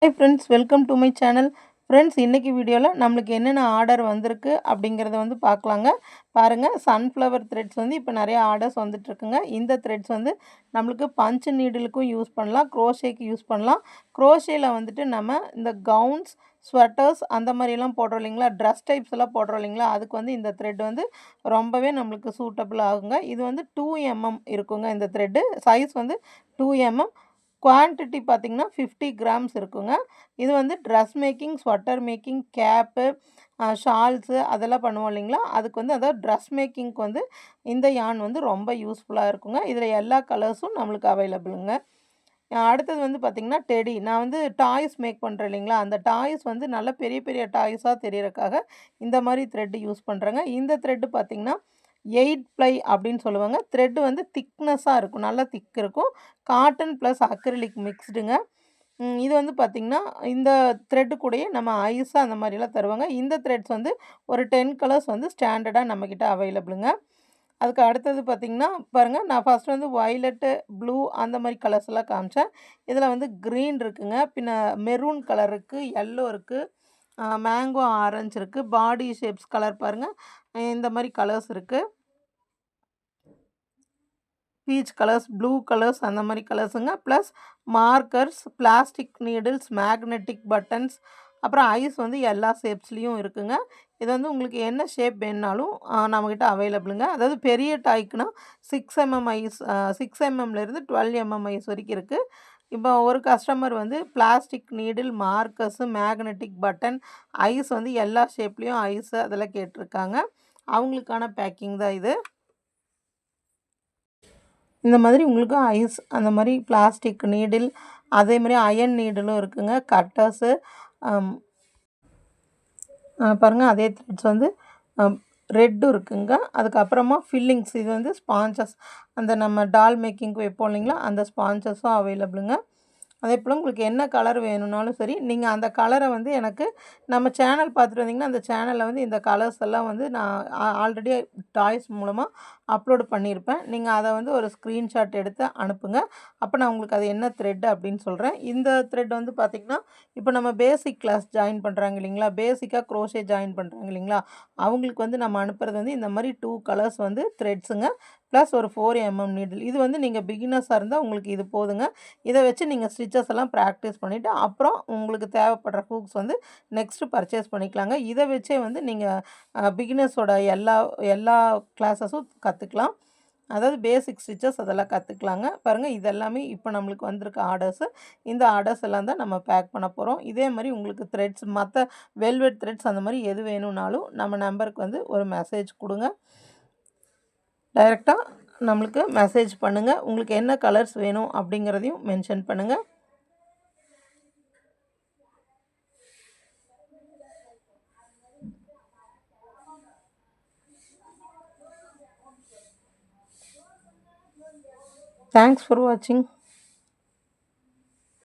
Hi friends, welcome to my channel. Friends, இன்றைக்கி வீடியோவில் நம்மளுக்கு என்னென்ன ஆர்டர் வந்திருக்கு அப்படிங்கிறத வந்து பார்க்கலாங்க. பாருங்கள், சன்ஃப்ளவர் த்ரெட்ஸ் வந்து இப்போ நிறைய ஆர்டர்ஸ் வந்துட்டுருக்குங்க. இந்த த்ரெட்ஸ் வந்து நம்மளுக்கு பஞ்ச் நீடிலுக்கும் யூஸ் பண்ணலாம், க்ரோஷேக்கு யூஸ் பண்ணலாம். க்ரோஷேயில் வந்துட்டு நம்ம இந்த கவுன்ஸ், ஸ்வெட்டர்ஸ் அந்த மாதிரிலாம் போடுறோம் இல்லைங்களா, ட்ரெஸ் டைப்ஸ் எல்லாம் போடுறோம் இல்லைங்களா, அதுக்கு வந்து இந்த த்ரெட் வந்து ரொம்பவே நம்மளுக்கு சூட்டபிள் ஆகுங்க. இது வந்து 2 mm இருக்குங்க. இந்த த்ரெட்டு சைஸ் வந்து 2 mm. குவான்டிட்டி பார்த்திங்கன்னா 50 கிராம்ஸ் இருக்குங்க. இது வந்து dress making, sweater making, cap, shawls அதெல்லாம் பண்ணுவோம் இல்லைங்களா, அதுக்கு வந்து அதாவது ட்ரெஸ் மேக்கிங்க்கு வந்து இந்த யான் வந்து ரொம்ப யூஸ்ஃபுல்லாக இருக்குங்க. இதில் எல்லா கலர்ஸும் நம்மளுக்கு அவைலபிளுங்க. அடுத்தது வந்து பார்த்திங்கன்னா டெடி. நான் வந்து டாய்ஸ் மேக் பண்ணுறேன் இல்லைங்களா, அந்த டாய்ஸ் வந்து நல்ல பெரிய பெரிய டாய்ஸாக தெரியறதுக்காக இந்த மாதிரி த்ரெட்டு யூஸ் பண்ணுறேங்க. இந்த த்ரெட்டு பார்த்திங்கன்னா 8 ப்ளை அப்படின்னு சொல்லுவாங்க. த்ரெட்டு வந்து திக்னஸாக இருக்கும், நல்லா திக் இருக்கும். காட்டன் ப்ளஸ் அக்ரிலிக் மிக்ஸ்டுங்க. இது வந்து பார்த்திங்கன்னா இந்த த்ரெட்டு கூடயே நம்ம ஐஸாக அந்த மாதிரிலாம் தருவாங்க. இந்த த்ரெட்ஸ் வந்து ஒரு 10 கலர்ஸ் வந்து ஸ்டாண்டர்டாக நம்மக்கிட்ட அவைலபிளுங்க. அதுக்கு அடுத்தது பார்த்திங்கன்னா பாருங்கள், நான் ஃபஸ்ட் வந்து வயலட்டு, ப்ளூ அந்த மாதிரி கலர்ஸ் எல்லாம் காமிச்சேன். இதில் வந்து க்ரீன் இருக்குங்க, பின்ன மெரூன் கலர் இருக்குது, எல்லோ இருக்குது, மேங்கோ ஆரஞ்சு இருக்குது, பாடி ஷேப்ஸ் கலர் பாருங்கள், இந்த மாதிரி கலர்ஸ் இருக்குது. பீச் கலர்ஸ், ப்ளூ கலர்ஸ் அந்த மாதிரி கலர்ஸுங்க. Plus markers, plastic needles, magnetic buttons, அப்புறம் ஐஸ் வந்து எல்லா ஷேப்ஸ்லேயும் இருக்குங்க. இது வந்து உங்களுக்கு என்ன ஷேப் வேணுனாலும் நம்மக்கிட்ட அவைலபிளுங்க. அதாவது பெரிய டாய்க்குனா 6 mm ஐஸ், 6 mmலேருந்து 12 mm ஐஸ் வரைக்கும் இருக்குது. இப்போ ஒரு கஸ்டமர் வந்து plastic needle, markers, magnetic button, eyes வந்து எல்லா ஷேப்லேயும் ஐஸு அதெல்லாம் கேட்டிருக்காங்க. அவங்களுக்கான பேக்கிங் தான் இது. இந்த மாதிரி உங்களுக்கு ஐஸ் அந்த மாதிரி பிளாஸ்டிக் நீடில், அதே மாதிரி அயன் நீடிலும் இருக்குங்க. கட்டர்ஸு பாருங்கள், அதே த்ரெட்ஸ் வந்து ரெட்டும் இருக்குங்க. அதுக்கப்புறமா ஃபில்லிங்ஸ், இது வந்து ஸ்பான்சஸ், அந்த நம்ம டால் மேக்கிங்க்கு வைப்போம் இல்லைங்களா, அந்த ஸ்பான்சஸும் அவைலபிளுங்க. அதே போல் உங்களுக்கு என்ன கலர் வேணும்னாலும் சரி, நீங்கள் அந்த கலரை வந்து எனக்கு நம்ம சேனல் பார்த்துட்டு வந்தீங்கன்னா, அந்த சேனலில் வந்து இந்த கலர்ஸ் எல்லாம் வந்து நான் ஆல்ரெடி டாய்ஸ் மூலமாக அப்லோடு பண்ணியிருப்பேன். நீங்கள் அதை வந்து ஒரு ஸ்க்ரீன்ஷாட் எடுத்து அனுப்புங்க. அப்போ நான் உங்களுக்கு அது என்ன த்ரெட் அப்படின்னு சொல்கிறேன். இந்த த்ரெட் வந்து பார்த்திங்கன்னா, இப்போ நம்ம பேசிக் கிளாஸ் ஜாயின் பண்ணுறாங்க இல்லைங்களா, பேசிக்காக க்ரோஷே ஜாயின் பண்ணுறாங்க இல்லைங்களா, அவங்களுக்கு வந்து நம்ம அனுப்புகிறது வந்து இந்த மாதிரி 2 கலர்ஸ் வந்து த்ரெட்ஸுங்க, ப்ளஸ் ஒரு 4 mm நீடில். இது வந்து நீங்கள் பிகினர்ஸாக இருந்தால் உங்களுக்கு இது போதுங்க. இதை வச்சு நீங்கள் ஸ்டிச்சஸ் எல்லாம் ப்ராக்டிஸ் பண்ணிவிட்டு அப்புறம் உங்களுக்கு தேவைப்படுற ஹூக்ஸ் வந்து நெக்ஸ்ட்டு பர்ச்சேஸ் பண்ணிக்கலாங்க. இதை வச்சே வந்து நீங்கள் பிகினர்ஸோட எல்லா எல்லா கிளாஸஸும் கற்றுக்கலாம். அதாவது பேசிக் ஸ்டிச்சஸ் அதெல்லாம் கற்றுக்கலாங்க. பாருங்கள், இதெல்லாமே இப்போ நம்மளுக்கு வந்திருக்க ஆர்டர்ஸு. இந்த ஆர்டர்ஸ் எல்லாம் தான் நம்ம பேக் பண்ண போகிறோம். இதே மாதிரி உங்களுக்கு த்ரெட்ஸ், மற்ற வெல்வெட் த்ரெட்ஸ் அந்த மாதிரி எது வேணும்னாலும் நம்ம நம்பருக்கு வந்து ஒரு மெசேஜ் கொடுங்க. டைரெக்டாக நம்மளுக்கு மெசேஜ் பண்ணுங்கள். உங்களுக்கு என்ன கலர்ஸ் வேணும் அப்படிங்கிறதையும் மென்ஷன் பண்ணுங்கள். தேங்க்ஸ் ஃபார் வாட்சிங்.